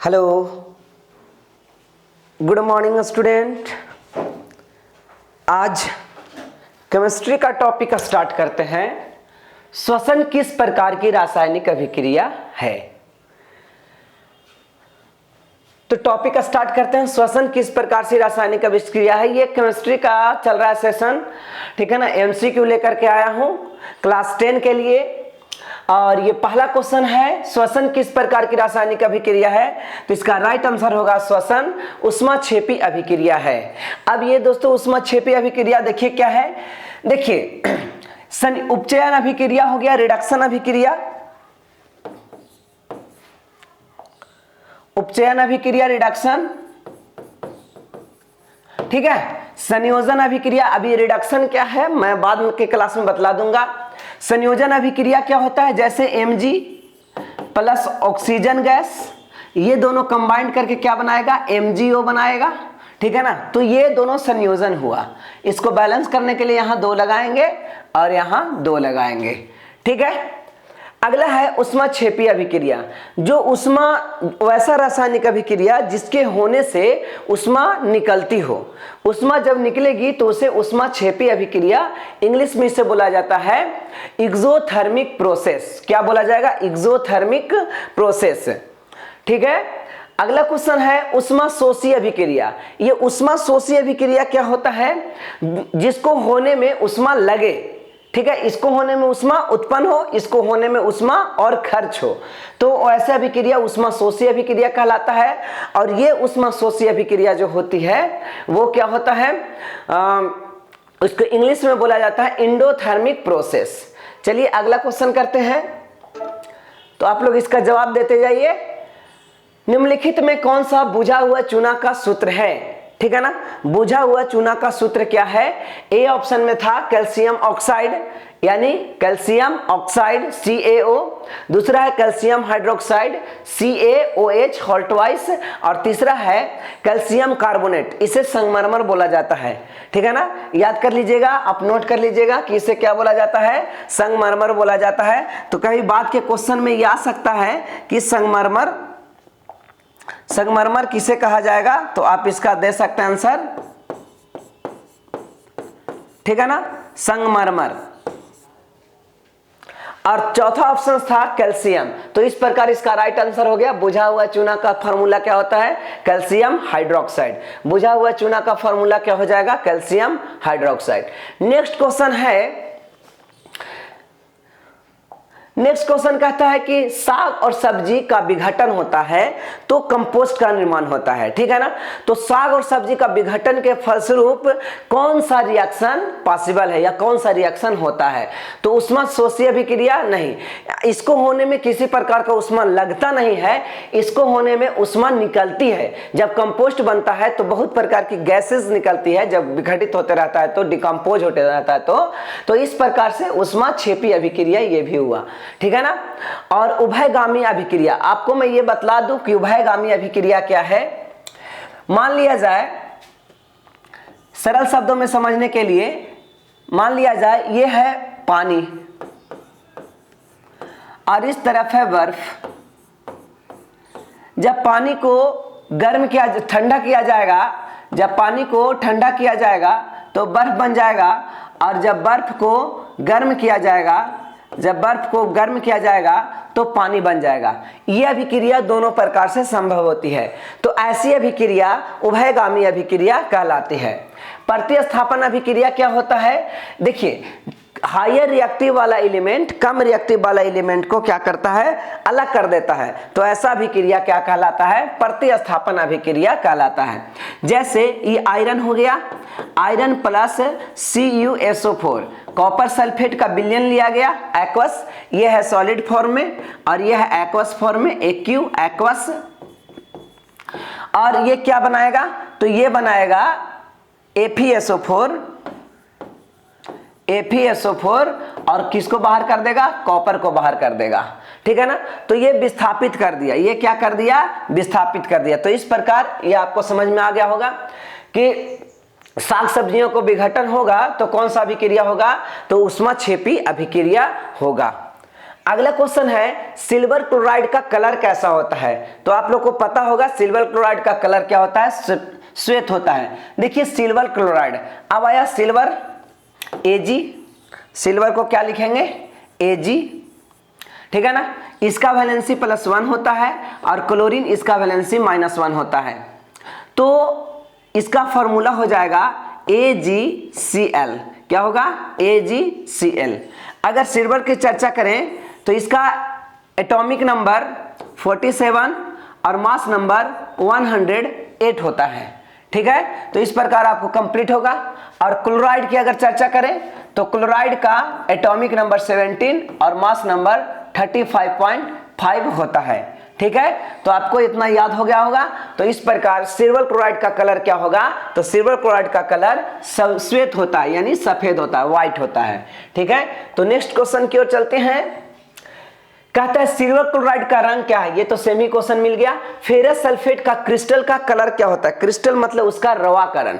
Hello, good morning student. आज chemistry का topic start करते हैं। श्वसन किस प्रकार की रासायनिक अभिक्रिया है। तो टॉपिक स्टार्ट करते हैं, श्वसन किस प्रकार से रासायनिक अभिक्रिया है। ये केमिस्ट्री का चल रहा है सेशन, ठीक है ना। एमसीक्यू लेकर के आया हूं क्लास 10 के लिए। और ये पहला क्वेश्चन है, श्वसन किस प्रकार की रासायनिक अभिक्रिया है। तो इसका राइट आंसर होगा श्वसन ऊष्माक्षेपी अभिक्रिया है। अब ये दोस्तों ऊष्माक्षेपी अभिक्रिया देखिए क्या है। देखिए उपचयन अभिक्रिया हो गया, रिडक्शन अभिक्रिया, उपचयन अभिक्रिया, रिडक्शन, ठीक है। संयोजन अभिक्रिया, अभी रिडक्शन क्या है मैं बाद के क्लास में बतला दूंगा। संयोजन अभिक्रिया क्या होता है, जैसे Mg प्लस ऑक्सीजन गैस, ये दोनों कंबाइंड करके क्या बनाएगा, MgO बनाएगा, ठीक है ना। तो ये दोनों संयोजन हुआ। इसको बैलेंस करने के लिए यहां 2 लगाएंगे और यहां 2 लगाएंगे, ठीक है। अगला है ऊष्माक्षेपी अभिक्रिया। जो ऊष्मा, वैसा रासायनिक अभिक्रिया जिसके होने से ऊष्मा निकलती हो। ऊष्मा जब निकलेगी तो उसे ऊष्माक्षेपी अभिक्रिया, इंग्लिश में इसे बोला जाता है एक्सोथर्मिक प्रोसेस। क्या बोला जाएगा, एक्सोथर्मिक प्रोसेस, ठीक है। अगला क्वेश्चन है ऊष्माशोषी अभिक्रिया। ये ऊष्माशोषी अभिक्रिया क्या होता है, जिसको होने में ऊष्मा लगे, ठीक है। इसको होने में ऊष्मा उत्पन्न हो, इसको होने में ऊष्मा और खर्च हो, तो ऐसे अभिक्रिया ऊष्माशोषी अभिक्रिया कहलाता है। और ये ऊष्माशोषी अभिक्रिया जो होती है वो क्या होता है, उसको इंग्लिश में बोला जाता है एंडोथर्मिक प्रोसेस। चलिए अगला क्वेश्चन करते हैं, तो आप लोग इसका जवाब देते जाइए। निम्नलिखित में कौन सा बुझा हुआ चूना का सूत्र है, ठीक है ना। बुझा हुआ चूना का सूत्र क्या है। ए ऑप्शन में था कैल्शियम ऑक्साइड, यानी कैल्शियम ऑक्साइड CaO। दूसरा है calcium hydroxide CaOH whole twice. और तीसरा है कैल्शियम कार्बोनेट, इसे संगमरमर बोला जाता है, ठीक है ना। याद कर लीजिएगा, आप नोट कर लीजिएगा कि इसे क्या बोला जाता है, संगमरमर बोला जाता है। तो कहीं बाद के क्वेश्चन में यह आ सकता है कि संगमरमर किसे कहा जाएगा, तो आप इसका दे सकते हैं आंसर, ठीक है ना, संगमरमर। और चौथा ऑप्शन था कैल्शियम। तो इस प्रकार इसका राइट आंसर हो गया। बुझा हुआ चूना का फॉर्मूला क्या होता है, कैल्शियम हाइड्रोक्साइड। बुझा हुआ चूना का फॉर्मूला क्या हो जाएगा, कैल्शियम हाइड्रोक्साइड। नेक्स्ट क्वेश्चन है, नेक्स्ट क्वेश्चन कहता है कि साग और सब्जी का विघटन होता है तो कंपोस्ट का निर्माण होता है, ठीक है ना। तो साग और सब्जी का विघटन के फलस्वरूप कौन सा रिएक्शन पॉसिबल है या कौन सा रिएक्शन होता है। तो ऊष्माशोषी अभिक्रिया नहीं, इसको होने में किसी प्रकार का ऊष्मा लगता नहीं है, इसको होने में ऊष्मा निकलती है। जब कंपोस्ट बनता है तो बहुत प्रकार की गैसेस निकलती है, जब विघटित होते रहता है तो डिकम्पोज होते रहता है, तो इस प्रकार से ऊष्माक्षेपी अभिक्रिया ये भी हुआ, ठीक है ना। और उभयगामी अभिक्रिया, आपको मैं ये बतला दूं कि उभयगामी अभिक्रिया क्या है। मान लिया जाए, सरल शब्दों में समझने के लिए मान लिया जाए ये है पानी और इस तरफ है बर्फ। जब पानी को गर्म किया, ठंडा किया जाएगा, जब पानी को ठंडा किया जाएगा तो बर्फ बन जाएगा। और जब बर्फ को गर्म किया जाएगा, जब बर्फ को गर्म किया जाएगा तो पानी बन जाएगा। यह अभिक्रिया दोनों प्रकार से संभव होती है। तो ऐसी अभिक्रिया उभयगामी अभिक्रिया कहलाती है। प्रतिस्थापन अभिक्रिया क्या होता है, देखिए हायर रिएक्टिव वाला एलिमेंट कम रिएक्टिव वाला एलिमेंट को क्या करता है, अलग कर देता है। तो ऐसा अभिक्रिया क्या कहलाता है, प्रतिस्थापन अभिक्रिया कहलाता है। जैसे ये आयरन हो गया, iron plus CuSO4, copper sulphate का विलयन लिया गया एक्वस, ये है सॉलिड फॉर्म में और ये है एक्वस फॉर्म में, AQ एक्वस। और ये क्या बनाएगा, तो ये बनाएगा FeSO4 और किसको बाहर कर देगा, कॉपर को बाहर कर देगा, ठीक है ना। तो ये विस्थापित कर दिया, ये क्या कर दिया, विस्थापित कर दिया। तो इस प्रकार ये आपको समझ में आ गया होगा कि साग सब्जियों को विघटन होगा तो कौन सा अभिक्रिया होगा, तो ऊष्माक्षेपी अभिक्रिया होगा। अगला क्वेश्चन है सिल्वर क्लोराइड का कलर कैसा होता है। तो आप लोग को पता होगा सिल्वर क्लोराइड का कलर क्या होता है, श्वेत होता है। देखिए सिल्वर क्लोराइड, अब आया सिल्वर Ag, सिल्वर को क्या लिखेंगे Ag, ठीक है ना। इसका वैलेंसी +1 होता है और क्लोरीन इसका वैलेंसी -1 होता है। तो इसका फॉर्मूला हो जाएगा AgCl। क्या होगा AgCl। अगर सिल्वर की चर्चा करें तो इसका एटॉमिक नंबर 47 और मास नंबर 108 होता है, ठीक है। तो इस प्रकार आपको कंप्लीट होगा। और क्लोराइड की अगर चर्चा करें तो क्लोराइड का एटॉमिक नंबर 17 और मास नंबर 35.5 होता है, ठीक है। तो आपको इतना याद हो गया होगा। तो इस प्रकार सिल्वर क्लोराइड का कलर क्या होगा, तो सिल्वर क्लोराइड का कलर श्वेत होता है, यानी सफेद होता है, व्हाइट होता है, ठीक है। तो नेक्स्ट क्वेश्चन की ओर चलते हैं। कहता है सिल्वर क्लोराइड का रंग क्या है। ये तो सेमी क्वेश्चन मिल गया। फेरस सल्फेट का क्रिस्टल का कलर क्या होता है। क्रिस्टल मतलब उसका रवाकरण,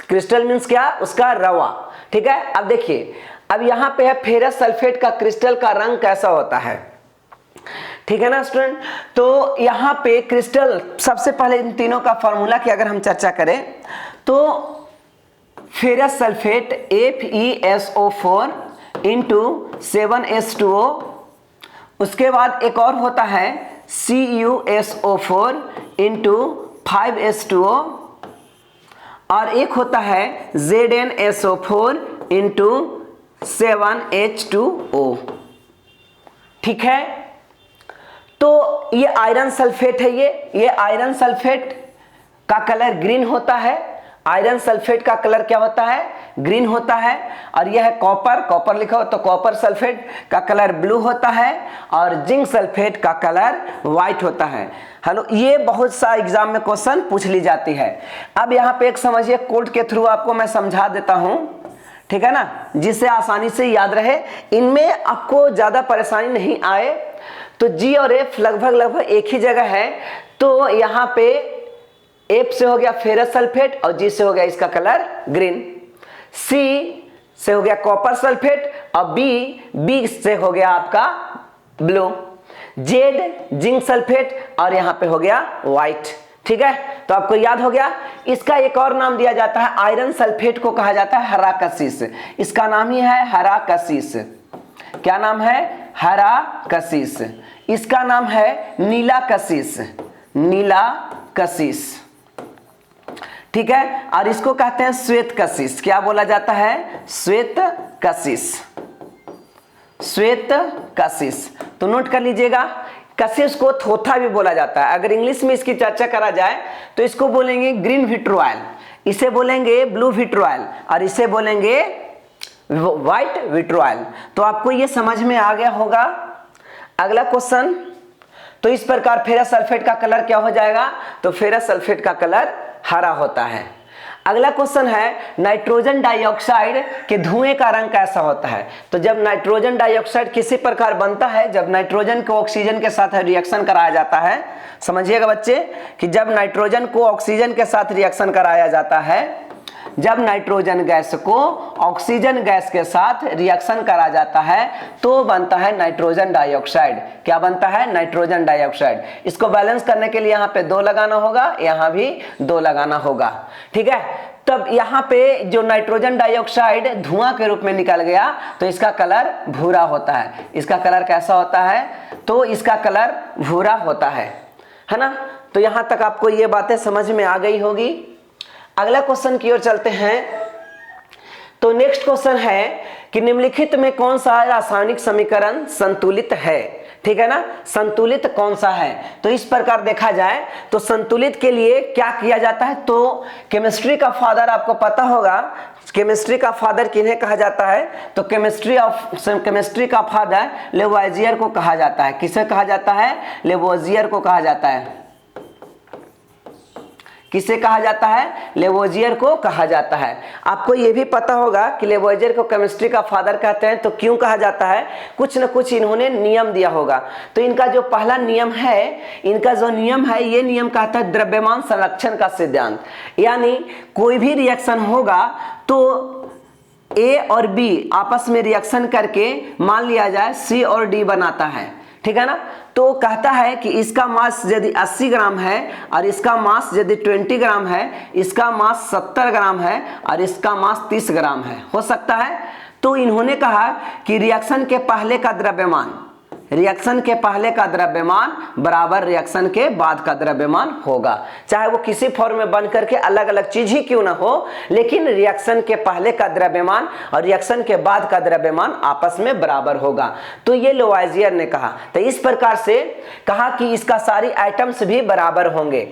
क्रिस्टल मींस क्या, उसका रवा, ठीक है। अब देखिए, अब यहां पे है फेरस सल्फेट का क्रिस्टल का रंग कैसा होता है, ठीक है ना स्टूडेंट। तो यहां पे क्रिस्टल, सबसे पहले इन तीनों का फॉर्मूला की अगर हम चर्चा करें तो फेरस सल्फेट FeSO4 × 7H2O, उसके बाद एक और होता है CuSO4 × 5H2O, और एक होता है ZnSO4 × 7H2O, ठीक है। तो ये आयरन सल्फेट है। ये आयरन सल्फेट का कलर ग्रीन होता है। आयरन सल्फेट का कलर क्या होता है, ग्रीन होता है। और यह है कॉपर, कॉपर लिखा हो तो कॉपर सल्फेट का कलर ब्लू होता है और जिंक सल्फेट का कलर व्हाइट होता है। हेलो, ये बहुत सा एग्जाम में क्वेश्चन पूछ ली जाती है। अब यहाँ पे एक समझिए, कोड के थ्रू आपको मैं समझा देता हूँ, ठीक है ना, जिससे आसानी से याद रहे, इनमें आपको ज्यादा परेशानी नहीं आए। तो G और F लगभग एक ही जगह है। तो यहाँ पे F से हो गया फेरस सल्फेट और G से हो गया इसका कलर ग्रीन, C से हो गया कॉपर सल्फेट और B से हो गया आपका ब्लू, Z जिंक सल्फेट और यहाँ पे हो गया व्हाइट, ठीक है। तो आपको याद हो गया। इसका एक और नाम दिया जाता है, आयरन सल्फेट को कहा जाता है हरा कशिश। इसका नाम ही है हरा कशिश। क्या नाम है, हरा कशिश। इसका नाम है नीला कशिश, नीला कशिश, ठीक है। और इसको कहते हैं श्वेत कशिश। क्या बोला जाता है, श्वेत कशिश, श्वेत कशिश। तो नोट कर लीजिएगा, कशिश को थोथा भी बोला जाता है। अगर इंग्लिश में इसकी चर्चा करा जाए तो इसको बोलेंगे ग्रीन विट्रोइल, इसे बोलेंगे ब्लू विट्रोइल और इसे बोलेंगे व्हाइट विट्रोइल। तो आपको ये समझ में आ गया होगा। अगला क्वेश्चन, तो इस प्रकार फेरस सल्फेट का कलर क्या हो जाएगा, तो फेरस सल्फेट का कलर हरा होता है। अगला क्वेश्चन है नाइट्रोजन डाइऑक्साइड के धुएं का रंग कैसा होता है। तो जब नाइट्रोजन डाइऑक्साइड किसी प्रकार बनता है, जब नाइट्रोजन को ऑक्सीजन के साथ रिएक्शन कराया जाता है, समझिएगा बच्चे कि जब नाइट्रोजन को ऑक्सीजन के साथ रिएक्शन कराया जाता है, जब नाइट्रोजन गैस को ऑक्सीजन गैस के साथ रिएक्शन करा जाता है तो बनता है नाइट्रोजन डाइऑक्साइड। क्या बनता है, नाइट्रोजन डाइऑक्साइड। इसको बैलेंस करने के लिए यहाँ पे 2 लगाना होगा, यहाँ भी 2 लगाना होगा, ठीक है। तब यहाँ पे जो नाइट्रोजन डाइऑक्साइड धुआं के रूप में निकल गया तो इसका कलर भूरा होता है। इसका कलर कैसा होता है, तो इसका कलर भूरा होता है ना। तो यहाँ तक आपको ये बातें समझ में आ गई होगी। अगला क्वेश्चन की ओर चलते हैं। तो नेक्स्ट क्वेश्चन है कि निम्नलिखित में कौन सा रासायनिक समीकरण संतुलित है, ठीक है ना। संतुलित कौन सा है, तो इस प्रकार देखा जाए तो संतुलित के लिए क्या किया जाता है। तो केमिस्ट्री का फादर आपको पता होगा, केमिस्ट्री का फादर किन्हें कहा जाता है, तो केमिस्ट्री का फादर लेवोइजियर को कहा जाता है। किसे कहा जाता है, लेवोइजियर को कहा जाता है। किसे कहा जाता है, लेवोइजियर को कहा जाता है। आपको यह भी पता होगा कि लेवोइजियर को केमिस्ट्री का फादर कहते हैं। तो क्यों कहा जाता है, कुछ न कुछ इन्होंने नियम दिया होगा। तो इनका जो पहला नियम है, इनका जो नियम है, ये नियम कहता है द्रव्यमान संरक्षण का सिद्धांत। यानी कोई भी रिएक्शन होगा तो ए और बी आपस में रिएक्शन करके मान लिया जाए सी और डी बनाता है, ठीक है ना। तो कहता है कि इसका मास यदि 80 ग्राम है और इसका मास यदि 20 ग्राम है, इसका मास 70 ग्राम है और इसका मास 30 ग्राम है, हो सकता है। तो इन्होंने कहा कि रिएक्शन के पहले का द्रव्यमान, रिएक्शन के पहले का द्रव्यमान बराबर रिएक्शन के बाद का द्रव्यमान होगा, चाहे वो किसी फॉर्म में बन करके अलग अलग चीज ही क्यों ना हो, लेकिन रिएक्शन के पहले का द्रव्यमान और रिएक्शन के बाद का द्रव्यमान आपस में बराबर होगा। तो ये लोवाइजियर ने कहा। तो इस प्रकार से कहा कि इसका सारी आइटम्स भी बराबर होंगे।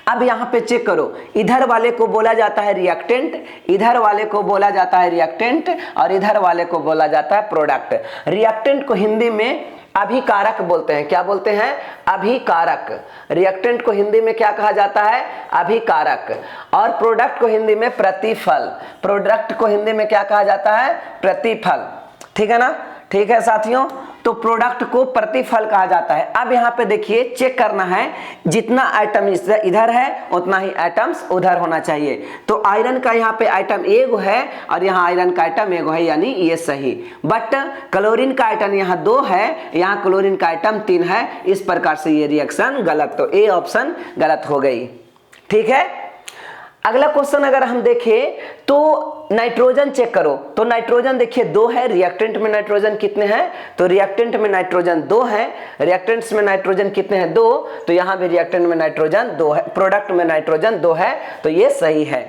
अब यहाँ पे चेक करो, इधर वाले को बोला जाता है रिएक्टेंट, इधर वाले को बोला जाता है रिएक्टेंट और इधर वाले को बोला जाता है प्रोडक्ट। रिएक्टेंट को हिंदी में अभिकारक बोलते हैं। क्या बोलते हैं? अभिकारक। रिएक्टेंट को हिंदी में क्या कहा जाता है? अभिकारक। और प्रोडक्ट को हिंदी में प्रतिफल। प्रोडक्ट को हिंदी में क्या कहा जाता है? प्रतिफल। ठीक है ना? ठीक है साथियों, तो प्रोडक्ट को प्रतिफल कहा जाता है। अब यहाँ पे देखिए, चेक करना है, जितना आइटम इधर है उतना ही आइटम्स उधर होना चाहिए। तो आयरन का यहाँ पे आइटम एगो है और यहाँ आयरन का आइटम एगो है, यानी ये सही। बट क्लोरीन का आइटम यहाँ 2 है, यहाँ क्लोरीन का आइटम 3 है। इस प्रकार से ये रिएक्शन गलत, तो ए ऑप्शन गलत हो गई। ठीक है। अगला क्वेश्चन अगर हम देखें तो नाइट्रोजन चेक करो। तो नाइट्रोजन देखिए 2 है, रिएक्टेंट में नाइट्रोजन कितने हैं? तो रिएक्टेंट में नाइट्रोजन 2 है। रिएक्टेंट्स में नाइट्रोजन कितने हैं? 2। तो यहाँ भी रिएक्टेंट में नाइट्रोजन 2 है, प्रोडक्ट में नाइट्रोजन 2 है, तो ये सही है।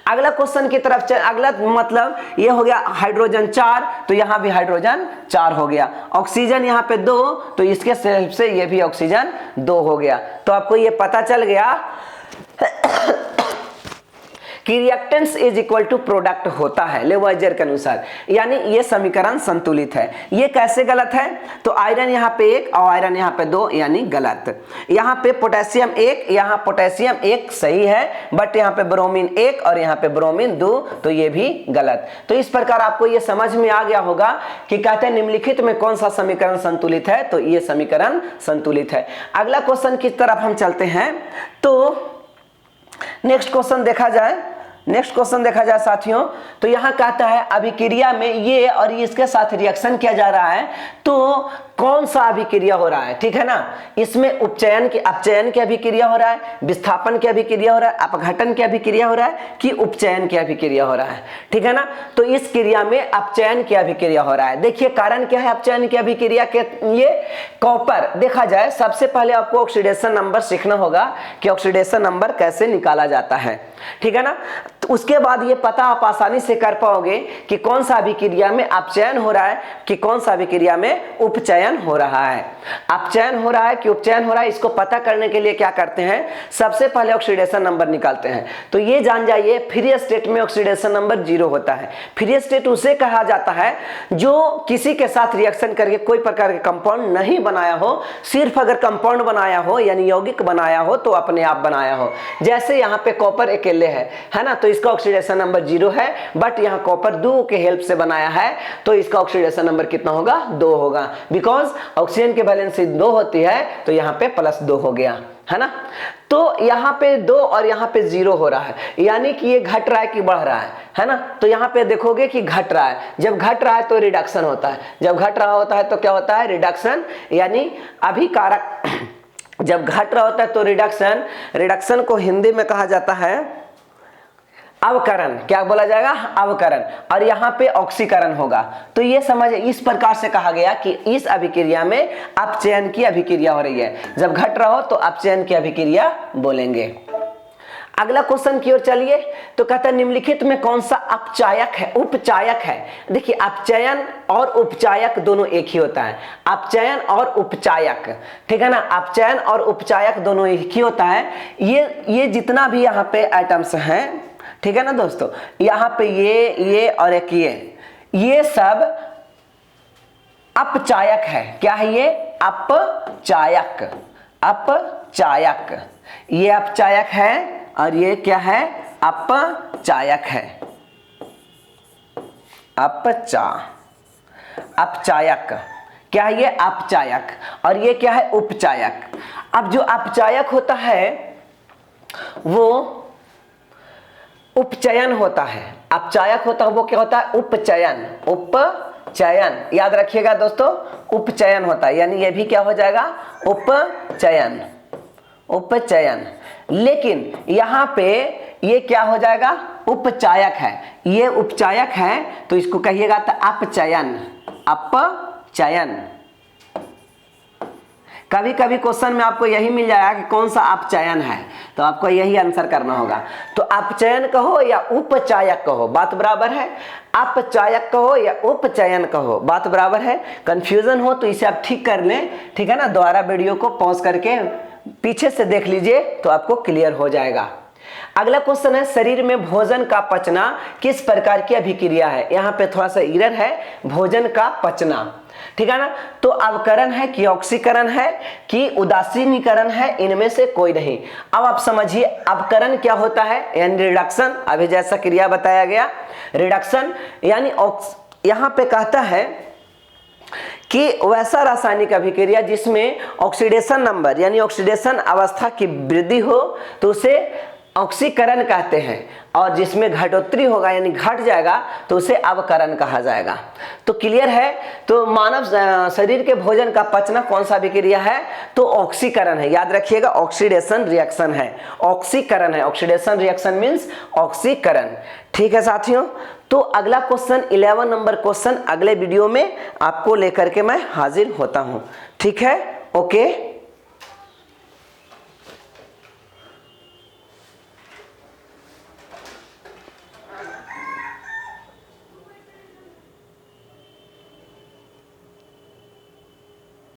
अगला क्वेश्चन की तरफ अगला मतलब ये हो गया हाइड्रोजन 4, तो यहाँ भी हाइड्रोजन 4 हो गया। ऑक्सीजन यहाँ पे 2, तो इसके हेल्प से ये भी ऑक्सीजन 2 हो गया। तो आपको ये पता चल गया कि reactants is equal to product होता है लेवाइजर के अनुसार, यानी ये समीकरण संतुलित है। ये कैसे गलत है? तो आयरन यहाँ पे 1 और आयरन यहाँ पे 2, यानी गलत। यहाँ पे पोटेशियम 1, यहाँ पोटेशियम 1 सही है, बट यहाँ पे ब्रोमीन 1 और यहाँ पे ब्रोमीन 2, तो ये भी गलत। तो इस प्रकार आपको ये समझ में आ गया होगा कि कहते हैं निम्नलिखित में कौन सा समीकरण संतुलित है, तो ये समीकरण संतुलित है। अगला क्वेश्चन की तरफ हम चलते हैं। तो नेक्स्ट क्वेश्चन देखा जाए साथियों, तो यहाँ कहता है अभिक्रिया में ये और इसके साथ रिएक्शन किया जा रहा है, तो कौन सा अभिक्रिया हो रहा है? ठीक है ना। इसमें अपचयन की अभिक्रिया हो रहा है, विस्थापन की अभिक्रिया हो रहा है, अपघटन की अभिक्रिया हो रहा है कि उपचयन की अभिक्रिया हो रहा है? ठीक है ना। तो इस क्रिया में अपचयन की अभिक्रिया हो रहा है। देखिए कारण क्या है अपचयन की अभिक्रिया के? ये कॉपर देखा जाए, सबसे पहले आपको ऑक्सीडेशन नंबर सीखना होगा कि ऑक्सीडेशन नंबर कैसे निकाला जाता है। ठीक है ना। तो उसके बाद ये पता आप आसानी से कर पाओगे कि कौन सा अभिक्रिया में अपचयन हो रहा है कि कौन सा अभिक्रिया में उपचयन हो रहा है। अपचयन हो रहा है कि उपचयन हो रहा है, इसको पता करने के लिए क्या करते हैं? सबसे पहले ऑक्सीडेशन नंबर निकालते हैं। तो ये जान जाइए, फ्री स्टेट में ऑक्सीडेशन नंबर 0 होता है। फ्री स्टेट उसे कहा जाता है जो किसी के साथ रिएक्शन करके कोई प्रकार के कंपाउंड नहीं बनाया हो, सिर्फ अगर कंपाउंड बनाया हो यानी यौगिक बनाया हो तो अपने आप बनाया हो। जैसे यहाँ पे कॉपर अकेले है ना, तो इसका ऑक्सीडेशन नंबर 0 है, बट यहाँ कॉपर 2 के हेल्प से बनाया है, तो इसका ऑक्सीडेशन नंबर कितना होगा? 2 होगा। बिकॉज ऑक्सीजन की वैलेंसी 2 होती है, तो यहाँ पे +2 हो गया, है ना। तो यहाँ पे 2 और यहाँ पे 0 हो रहा है, यानी कि ये घट रहा है कि बढ़ रहा है ना। तो यहाँ पे देखोगे कि घट रहा है। जब घट रहा है तो रिडक्शन होता है, जब घट रहा होता है तो क्या होता है? रिडक्शन, यानी अभिकारक। जब घट रहा होता है तो रिडक्शन को हिंदी में कहा जाता है अवकरण। क्या बोला जाएगा? अवकरण। और यहाँ पे ऑक्सीकरण होगा। तो ये समझ, इस प्रकार से कहा गया कि इस अभिक्रिया में अपचयन की अभिक्रिया हो रही है। जब घट रहा हो तो अपचयन की अभिक्रिया बोलेंगे। अगला क्वेश्चन की ओर चलिए। तो कहता है निम्नलिखित में कौन सा उपचायक है? देखिए अपचयन और उपचायक दोनों एक ही होता है। अपचयन और उपचायक, ठीक है ना। अपचयन और उपचायक दोनों एक ही होता है। ये जितना भी यहाँ पे आइटम्स हैं, ठीक है ना दोस्तों, यहाँ पे ये और एक ये सब अपचायक है। क्या है ये? अपचायक। ये अपचायक है और ये क्या है? अपचायक है। अपचायक क्या है? ये अपचायक। और ये क्या है? उपचायक। अब जो अपचायक होता है वो उपचयन होता है, अपचायक होता है वो क्या होता है, उपचयन। उपचयन याद रखिएगा दोस्तों, उपचयन होता है, यानी ये भी क्या हो जाएगा, उपचयन। उपचयन। लेकिन यहाँ पे ये क्या हो जाएगा, उपचायक है, ये उपचायक है तो इसको कहिएगा तो अपचयन। अपचयन। कभी कभी क्वेश्चन में आपको यही मिल जाएगा कि कौन सा अपचयन है, तो आपको यही आंसर करना होगा। तो अपचयन कहो या उपचायक कहो, बात बराबर है। अपचायक कहो या उपचयन कहो, बात बराबर है। कंफ्यूजन हो तो इसे आप ठीक कर लें, ठीक है ना। दोबारा वीडियो को पॉज करके पीछे से देख लीजिए तो आपको क्लियर हो जाएगा। अगला क्वेश्चन है, शरीर में भोजन का पचना किस प्रकार की अभिक्रिया है। यहाँ पे थोड़ा सा एरर है, भोजन का पचना, ठीक है ना। तो अवकरण है कि ऑक्सीकरण है कि उदासीनीकरण है, इनमें से कोई नहीं। अब आप समझिए अवकरण क्या होता है, यानी रिडक्शन। अभी जैसा क्रिया बताया गया रिडक्शन, यानी यहाँ पे कहता है कि वैसा रासायनिक अभिक्रिया जिसमें ऑक्सीडेशन नंबर यानी ऑक्सीडेशन अवस्था की वृद्धि हो तो उसे ऑक्सीकरण कहते हैं, और जिसमें घटोत्तरी होगा यानी घट जाएगा तो उसे अवकरण कहा जाएगा। तो क्लियर है। तो मानव शरीर के भोजन का पचना कौन सा अभिक्रिया है, तो ऑक्सीकरण है। याद रखिएगा ऑक्सीडेशन रिएक्शन है, ऑक्सीकरण है। ऑक्सीडेशन रिएक्शन मींस ऑक्सीकरण, ठीक है साथियों। तो अगला क्वेश्चन 11 नंबर क्वेश्चन अगले वीडियो में आपको लेकर के मैं हाजिर होता हूं, ठीक है। ओके।